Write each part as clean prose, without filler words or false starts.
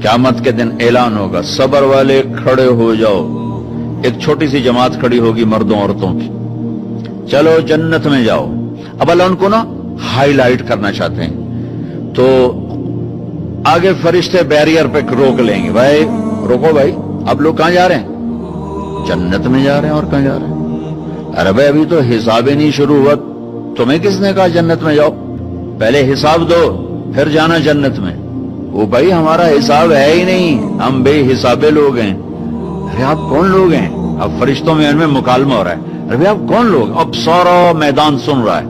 क़यामत के दिन ऐलान होगा, सबर वाले खड़े हो जाओ। एक छोटी सी जमात खड़ी होगी मर्दों औरतों की, चलो जन्नत में जाओ। अब अल्लाह उनको ना हाईलाइट करना चाहते हैं, तो आगे फरिश्ते बैरियर पे रोक लेंगे, भाई रोको भाई, आप लोग कहां जा रहे हैं? जन्नत में जा रहे हैं। और कहां जा रहे हैं? अरे भाई अभी तो हिसाब ही नहीं शुरू हुआ, तुम्हें किसने कहा जन्नत में जाओ? पहले हिसाब दो फिर जाना जन्नत में। वो भाई हमारा हिसाब है ही नहीं, हम बेहिसाबे लोग हैं। अरे आप कौन लोग हैं? अब फरिश्तों में इनमें मुकालमा हो रहा है, अरे भाई आप कौन लोग? अब सारा मैदान सुन रहा है,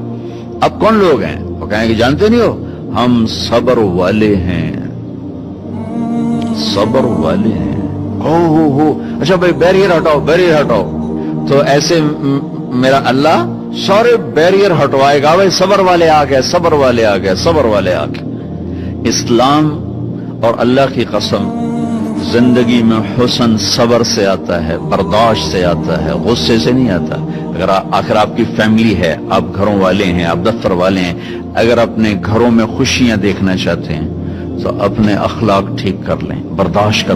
अब कौन लोग हैं? वो कहेंगे जानते नहीं हो, हम सबर वाले हैं, सबर वाले हैं। हो अच्छा भाई बैरियर हटाओ, बैरियर हटाओ। तो ऐसे मेरा अल्लाह सारे बैरियर हटवाएगा, भाई सबर वाले आ गए, सबर वाले आ गए, सबर वाले आ गए। इस्लाम और अल्लाह की कसम, जिंदगी में हुस्न सबर से आता है, बर्दाश्त से आता है, गुस्से से नहीं आता। अगर आखिर आपकी फैमिली है, आप घरों वाले हैं, आप दफ्तर वाले हैं, अगर अपने घरों में खुशियां देखना चाहते हैं तो अपने अखलाक ठीक कर लें, बर्दाश्त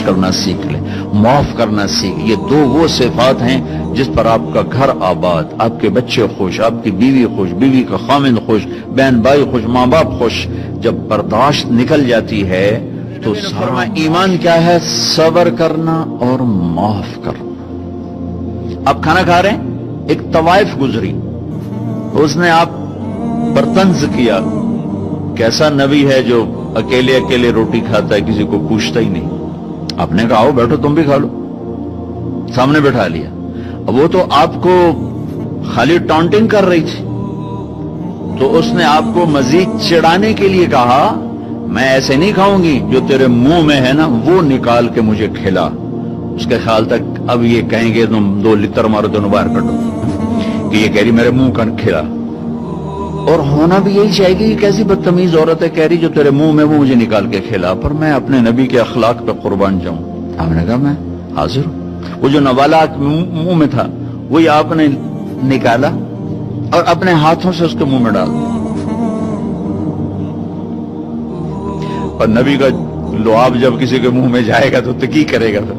करना सीख लें, माफ करना सीख। ये दो वो सिफात हैं जिस पर आपका घर आबाद, आपके बच्चे खुश, आपकी बीवी खुश, बीवी का खामिंद खुश, बहन भाई खुश, माँ बाप खुश। जब बर्दाश्त निकल जाती है तो सारा ईमान क्या है? सबर करना और माफ करना। आप खाना खा रहे हैं, एक तवाइफ गुजरी, उसने आप पर तंज किया, कैसा नबी है जो अकेले अकेले रोटी खाता है, किसी को पूछता ही नहीं। आपने कहा आओ बैठो तुम भी खा लो, सामने बैठा लिया। अब वो तो आपको खाली टॉन्टिंग कर रही थी, तो उसने आपको मजीद चिढ़ाने के लिए कहा, मैं ऐसे नहीं खाऊंगी, जो तेरे मुंह में है ना वो निकाल के मुझे खिला। उसके ख्याल तक अब ये कहेंगे तुम 2 लितर मारो, दोनों बाहर कटो, कि ये कह रही मेरे मुंह का खिला। और होना भी यही चाहेगी, कि कैसी बदतमीज औरत है, कह रही जो तेरे मुंह में वो मुझे निकाल के खिला, पर मैं अपने नबी के अखलाक पे कुर्बान जाऊं। आपने कहा मैं हाजिर हूं। वो जो नवाला मुंह में था वही आपने निकाला और अपने हाथों से उसके मुंह में डाल दिया। और नबी का लुआब जब किसी के मुंह में जाएगा तो की करेगा? फिर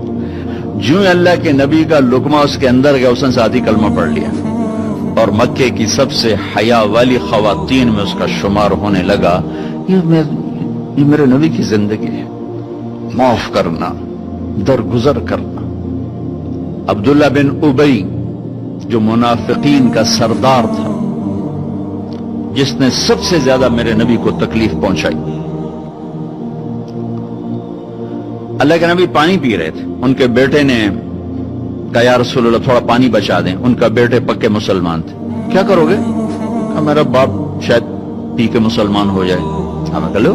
ज्यों अल्लाह के नबी का लुकमा उसके अंदर गया, उसने सादी कलमा पढ़ लिया और मक्के की सबसे हया वाली खवातीन में उसका शुमार होने लगा। ये मेरे नबी की जिंदगी है, माफ करना, दरगुजर करना। अब्दुल्ला बिन उबई जो मुनाफिकीन का सरदार था, जिसने सबसे ज्यादा मेरे नबी को तकलीफ पहुंचाई। अल्लाह के नबी पानी पी रहे थे, उनके बेटे ने कहा या रसूल अल्लाह थोड़ा पानी बचा दें। उनका बेटे पक्के मुसलमान थे। क्या करोगे? कहा मेरा बाप शायद पी के मुसलमान हो जाए। हमें कह लो,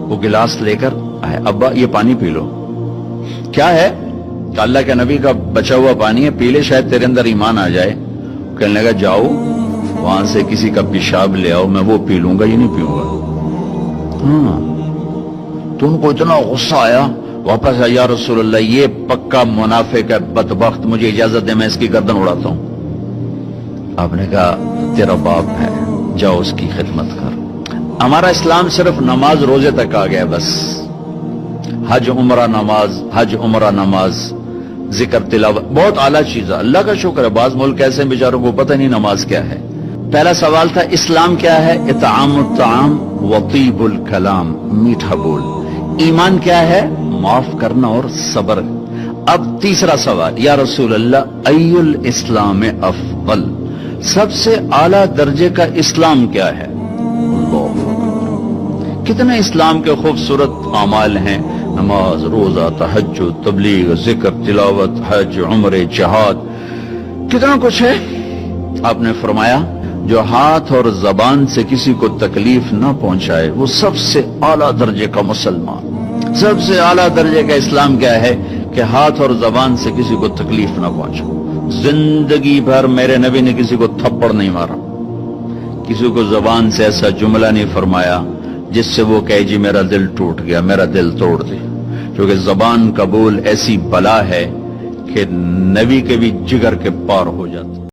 वो गिलास लेकर आए, अब्बा ये पानी पी लो। क्या है? अल्लाह के नबी का बचा हुआ पानी है, पी ले, शायद तेरे अंदर ईमान आ जाए। कहने लगा जाओ वहां से किसी का पेशाब ले आओ, मैं वो पी लूंगा, ये नहीं पीऊंगा। तो उनको इतना गुस्सा आया, वापस आया, या रसूल अल्लाह ये पक्का मुनाफिक है, बदबख्त, मुझे इजाजत दे, मैं इसकी गर्दन उड़ाता हूं। आपने कहा तेरा बाप है, जाओ उसकी खिदमत कर। हमारा इस्लाम सिर्फ नमाज रोजे तक आ गया, बस हज उमरा नमाज, हज उमरा नमाज, जिक्र तिलावत, बहुत आला चीज है, अल्लाह का शुक्र है। बाज मुल्क ऐसे बेचारों को पता नहीं नमाज क्या है। पहला सवाल था इस्लाम क्या है? इत्आमुत ताम वतीबुल कलाम, मीठा बोल। ईमान क्या है? माफ करना और सबर। अब तीसरा सवाल, या रसूल अल्लाह अय्युल इस्लाम अफदल, सबसे आला दर्जे का इस्लाम क्या है? कितने इस्लाम के खूबसूरत अमाल हैं, नमाज, रोजा, तहज्जुद, तबलीग, जिक्र, तिलावत, हज, उम्रे, जिहाद, कितना कुछ है। आपने फरमाया जो हाथ और जबान से किसी को तकलीफ न पहुंचाए वो सबसे आला दर्जे का मुसलमान। सबसे आला दर्जे का इस्लाम क्या है? कि हाथ और जबान से किसी को तकलीफ न पहुंचाए। जिंदगी भर मेरे नबी ने किसी को थप्पड़ नहीं मारा, किसी को जबान से ऐसा जुमला नहीं फरमाया जिससे वो कहे जी मेरा दिल टूट गया, मेरा दिल तोड़ दे। क्योंकि जबान का बोल ऐसी बला है कि नबी के भी जिगर के पार हो जाता।